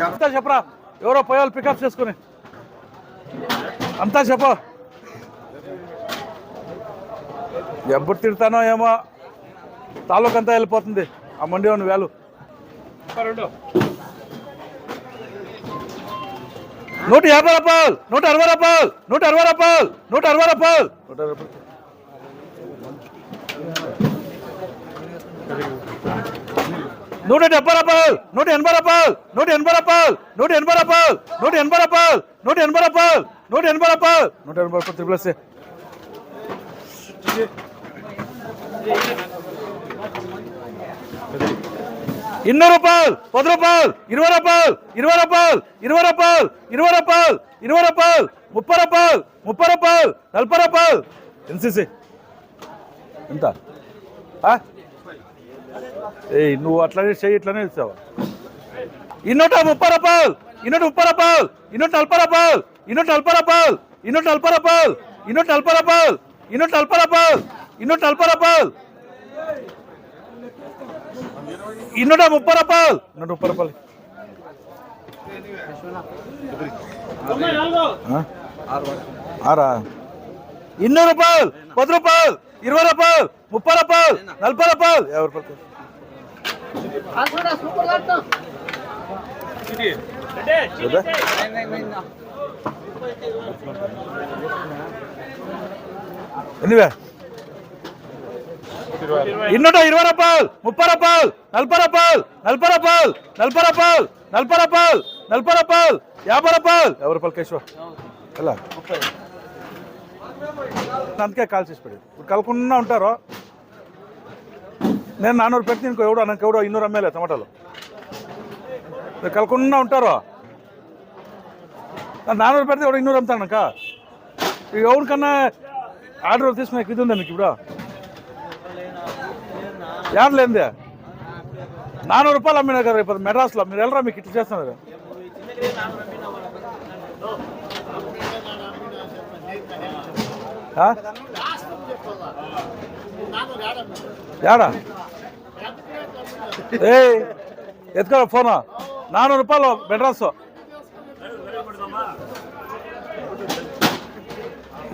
అంతా చెప్పరా, ఎవరో పోయాలి పికప్ చేసుకుని అంతా చెప్ప. ఎప్పుడు తిడతానో ఏమో, తాలూకు అంతా వెళ్ళిపోతుంది ఆ మండి ఉన్న వేలు. 150 రూపాయలు, 160 రూపాయలు, 160 రూపాయలు, 160 రూపాయలు, 170 రూపాయలు, 180 రూపాయలు, 180 రూపాయలు, 180 రూపాయలు, 180 రూపాయలు, 180 రూపాయలు, 180 రూపాయలు, 180 రూపాయలు త్రిపుల్ ఎస్. 200 రూపాయలు, 10 రూపాయలు, 20 రూపాయలు, 20 రూపాయలు, 20 రూపాయలు, 20 రూపాయలు, 20 రూపాయలు, 30 రూపాయలు, 30 రూపాయలు, 40 రూపాయలు. ఎన్సీసీ ఎంత? నువ్వు అట్లానే చెయ్యి, ఇట్లానే ఇస్తావా? 230 రూపాయలు, 230 రూపాయలు, 240 రూపాయలు, 240 రూపాయలు, 240 రూపాయలు, 240 రూపాయలు, 240 రూపాయలు, 240 రూపాయలు, 230 రూపాయలు, 130 రూపాయలు. 200 రూపాయలు, 10 రూపాయలు, 20 రూపాయలు, 30 రూపాయలు, 40 రూపాయలు, 50 రూపాయలు. ఎన్నివే? 220 రూపాయలు, 30 రూపాయలు, 40 రూపాయలు, 40 రూపాయలు, 40 రూపాయలు, 40 రూపాయలు, 40 రూపాయలు, 50 రూపాయలు, 50 రూపాయలు కేశవ. ఎలా అందుకే కాల్ చేసి పెట్టి ఇప్పుడు కలకుండా ఉంటారు. నేను 400 పెట్టి ఇంకో ఎవడో నాకు ఎవడో 200 అమ్మేలే టమాటాలు. మీరు కలకుండా ఉంటారు. 400 పెడితే ఎవడో 200 అమ్ముతాను నాక. ఎవరికన్నా ఆర్డర్ తీసుకునే ఇది ఉందా మీకు ఇప్పుడు? యాడ్ లేదే 400 రూపాయలు అమ్మినారు కదా ఇప్పుడు మెడ్రాస్లో. మీరు వెళ్ళరా, మీకు ఇట్లా చేస్తున్నారు. యాడా ఎత్తుకో ఫోను. 400 రూపాయలు మెడ్రాస్.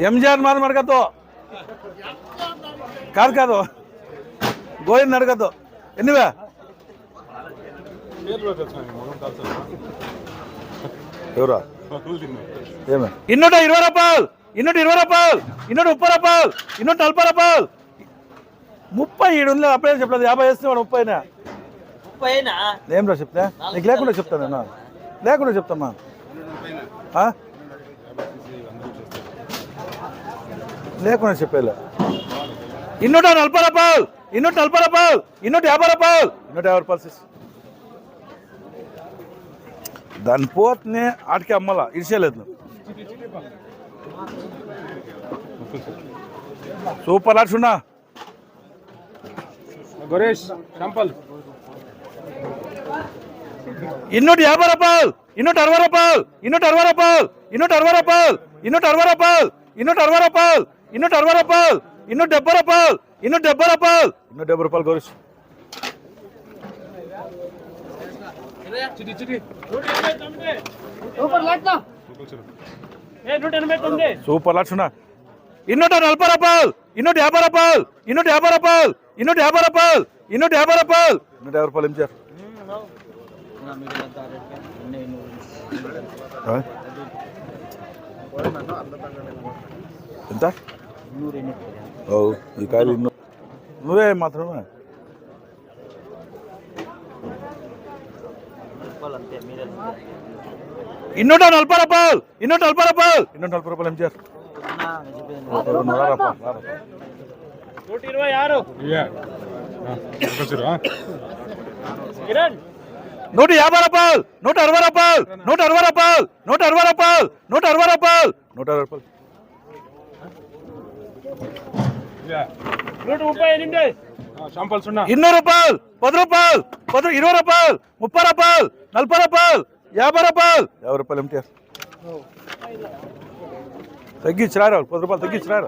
ఎంజిఆర్ మాది అడగద్దు, కాదు కాదు గోవింద్ అడగద్దు. ఎన్నివే? ఎవరా? ఏమే? 220 రూపాయలు, 220 రూపాయలు, 230 రూపాయలు, 240 రూపాయలు, 30. 7 ఉంది అప్పుడే చెప్పలేదు. 50 వేస్తున్నాడు. 30 ఏం రా చెప్తా? నీకు లేకుండా చెప్తాను నేను, లేకుండా చెప్తామా? లేకుండా చెప్పేలే. 240 రూపాయలు, 240 రూపాయలు, 250 రూపాయలు, 150 రూపాయలు. దాని పోతనే ఆటికి అమ్మలా ఇడిచేయలేదు. సూపర్ ఆడుచున్నా గొరేష్ సంపల్. 250 రూపాయలు, 260 రూపాయలు, 260 రూపాయలు, 260 రూపాయలు, 260 రూపాయలు, 260 రూపాయలు, 260 రూపాయలు, 270 రూపాయలు, 270 రూపాయలు, 270 రూపాయలు గౌరీష్. సూపర్ లక్షణ. 240 రూపాయలు, 250 రూపాయలు, 250 రూపాయలు, 250 రూపాయలు, 250 రూపాయలు, 150 రూపాయలు. ఏం చేయాలి? ఎంత? ఈ కాయలు నువ్వే మాత్రమే. 240 రూపాయలు, 240 రూపాయలు, 240 రూపాయలు. ఏం చేయాలి? 150 రూపాయలు, 160 రూపాయలు, 160 రూపాయలు, 160 రూపాయలు, 160 రూపాయలు, 160 రూపాయలు. 200 రూపాయలు, 10 రూపాయలు, 20 రూపాయలు, 30 రూపాయలు, 40 రూపాయలు, 50 రూపాయలు, 50 రూపాయలు. ఎంటీ తగ్గించిరారు. 10 రూపాయలు తగ్గించిరారు.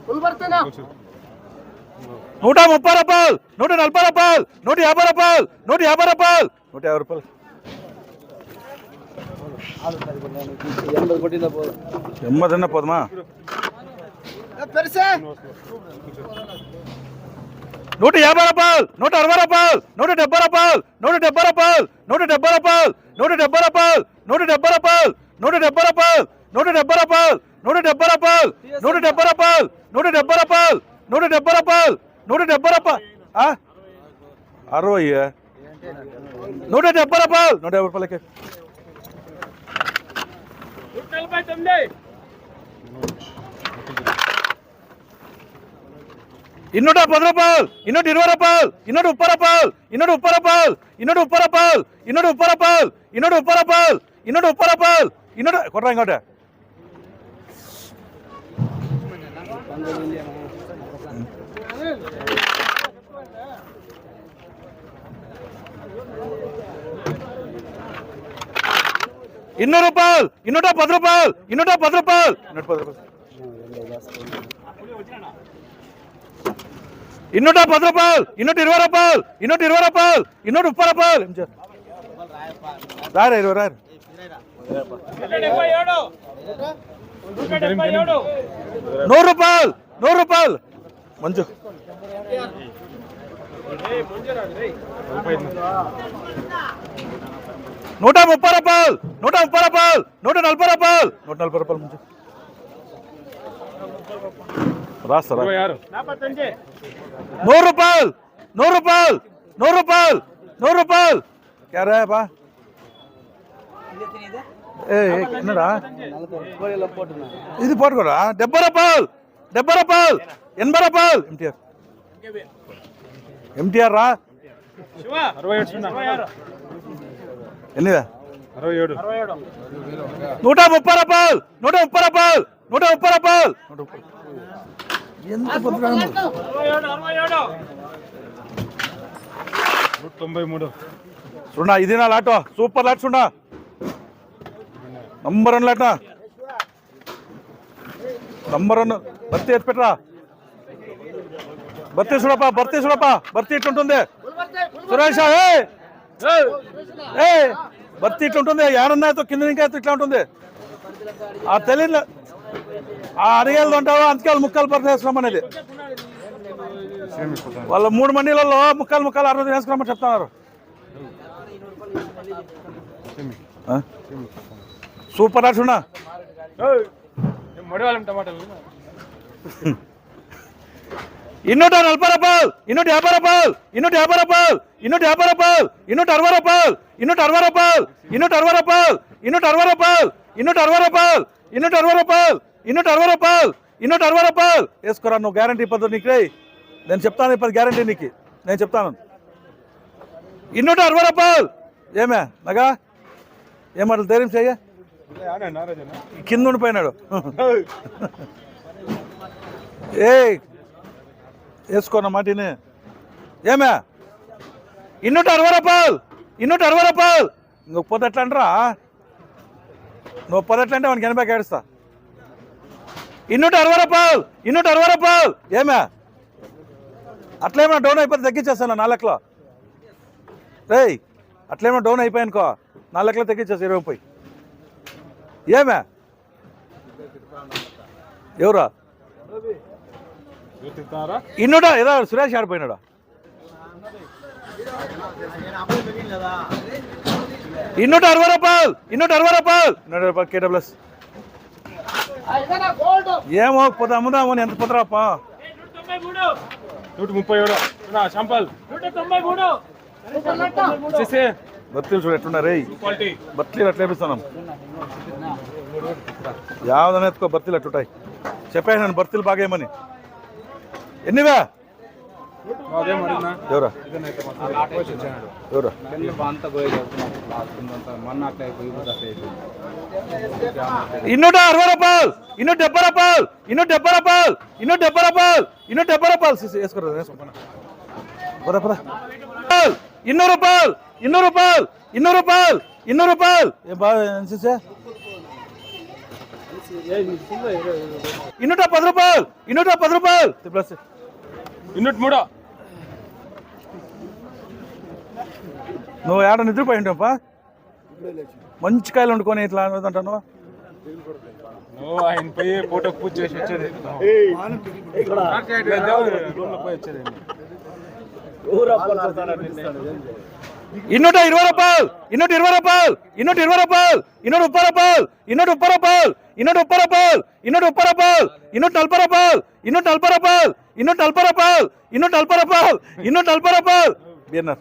200 130 రూపాయలు, 140 రూపాయలు, 150 రూపాయలు, 150 రూపాయలు, 150 రూపాయలు. ఎమ్మదన్న పోదమా 150 రూపాయలు, 160 రూపాయలు, 170 రూపాయలు, 170 రూపాయలు, 170 రూపాయలు, 170 రూపాయలు, 170 రూపాయలు, 170 రూపాయలు, 170 రూపాయలు, 170 రూపాయలు, 170 రూపాయలు, 170 రూపాయలు, 170 రూపాయలు, 170 రూపాయలు, 60 170 రూపాయలు, 150 రూపాయలకి 210 రూపాయలు, 220 రూపాయలు, 230 రూపాయలు, 230 రూపాయలు, 230 రూపాయలు, 230 రూపాయలు, 230 రూపాయలు, 230 రూపాయలు, కొట్టరా ఇంకోట 200 రూపాయలు, 210 రూపాయలు, 210 రూపాయలు, 210 రూపాయలు, 210 రూపాయలు, 220 రూపాయలు, 220 రూపాయలు, 230 రూపాయలు, రారు 100 రూపాయలు, 100 రూపాయలు మంచు 130 రూపాయలు, 130 రూపాయలు, 140 రూపాయలు, 140 రూపాయలు మంచు రాస్తారా 100 రూపాయలు, 100 రూపాయలు, 100 రూపాయలు, 100 రూపాయలు క్యా రా బా என்னடா ఇది పోటుకోరా 70 రూపాయలు, 70 రూపాయలు, 80 రూపాయలు ఎంటీఆర్ రా ఎన్నిదా 130 రూపాయలు, 130 రూపాయలు, 130 రూపాయలు, ఎంత 193 చూడా ఇది నా లాటో సూపర్ లాట్ చూడా నంబర్ 1 లాట నంబర్ 1 బర్తీ ఎత్తి పెట్టరా బర్తీ చూడపా బర్తీ ఇట్లుంటుంది సురేష్ బర్తీ ఇట్లుంటుంది ఏడన్నాయితో కింద ఇంకా ఇట్లా ఉంటుంది ఆ తెలియదు ఆ అడిగేది ఉంటావా అంతకాలు ముక్కలు బర్తీ వేసుకున్నామనేది వాళ్ళ 3 మండీలలో ముక్కలు 60 వేసుకున్నామని చెప్తున్నారు సూపర్ ఆట చూడా 240 రూపాయలు, 250 రూపాయలు, 250 రూపాయలు, 250 రూపాయలు, 260 రూపాయలు, 260 రూపాయలు, 260 రూపాయలు, 260 రూపాయలు, 260 రూపాయలు, 260 రూపాయలు, 260 రూపాయలు, 260 రూపాయలు వేసుకోరా నువ్వు గ్యారంటీ పద్ధతి నీకు నేను చెప్తాను ఇప్పుడు గ్యారంటీ నీకు నేను చెప్తాను 260 రూపాయలు ఏమే నగా ఏమాటలు ధైర్యం చెయ్య కింద ఉండిపోయినాడు వేసుకోన్న మాటిని ఏమే 260 రూపాయలు, 260 రూపాయలు ఇంకొక పొద్దు ఎట్లా అంటారా నువ్వు పొద్దు ఎట్లా అంటే వానికి 80 ఏడుస్తా 260 రూపాయలు, 260 రూపాయలు ఏమే అట్లేమన్నా డౌన్ అయిపోతే తగ్గించేస్తాను 4 లెక్కలో రేయ్ అట్లేమన్నా డౌన్ అయిపోయానుకో 4 లెక్కలు తగ్గించేస్తా 20 రూపాయి ఏమే ఎవరా 200 ఏదో సురేష్ ఆడిపోయినాడా 260 రూపాయలు, 260 రూపాయలు, 260 రూపాయలు కేడబ్ల్యూఎస్ ఏమో పోతే అమ్ముదాము ఎంత పోతారాపా 137 శాంపల్ 193 బర్తీలు చూడు ఎట్లున్నారే బర్తీలు అట్లా వేపిస్తున్నాం యావదనే ఎత్తుకో బర్తీలు అట్లుంటాయి చెప్పాను నేను బర్తీలు బాగేయమని ఎన్నివా ఎవరా ఎవరా 260 రూపాయలు, 270 రూపాయలు, 270 రూపాయలు, 270 రూపాయలు, 270 రూపాయలు వేసుకోరా 200 రూపాయలు, 200 రూపాయలు, 200 రూపాయలు, 200 రూపాయలు ఏ బాగా 210 రూపాయలు, 210 రూపాయలు ప్లస్ ಇನ್ನೂಟ್ ಮೂಡು నువ్వు ఏడ నిద్రపోయి ఉంటావా మంచి కాయలు వండుకొని ఇట్లా అంటాను నువ్వు ఆయన పోయి ఫోటోకి పూజ చేసి వచ్చేది రూమ్లో పోయి వచ్చేది ಇನ್ನೂಟ 20 ರೂಪಾಯಿ ಇನ್ನೂಟ 20 ರೂಪಾಯಿ ಇನ್ನೂಟ 20 ರೂಪಾಯಿ ಇನ್ನೂಟ 30 ರೂಪಾಯಿ ಇನ್ನೂಟ 30 ರೂಪಾಯಿ ಇನ್ನೂಟ 30 ರೂಪಾಯಿ ಇನ್ನೂಟ 30 ರೂಪಾಯಿ ಇನ್ನೂಟ 40 ರೂಪಾಯಿ ಇನ್ನೂಟ 40 ರೂಪಾಯಿ ಇನ್ನೂಟ 40 ರೂಪಾಯಿ ಇನ್ನೂಟ 40 ರೂಪಾಯಿ ಇನ್ನೂಟ 40 ರೂಪಾಯಿ ಬೇನರ್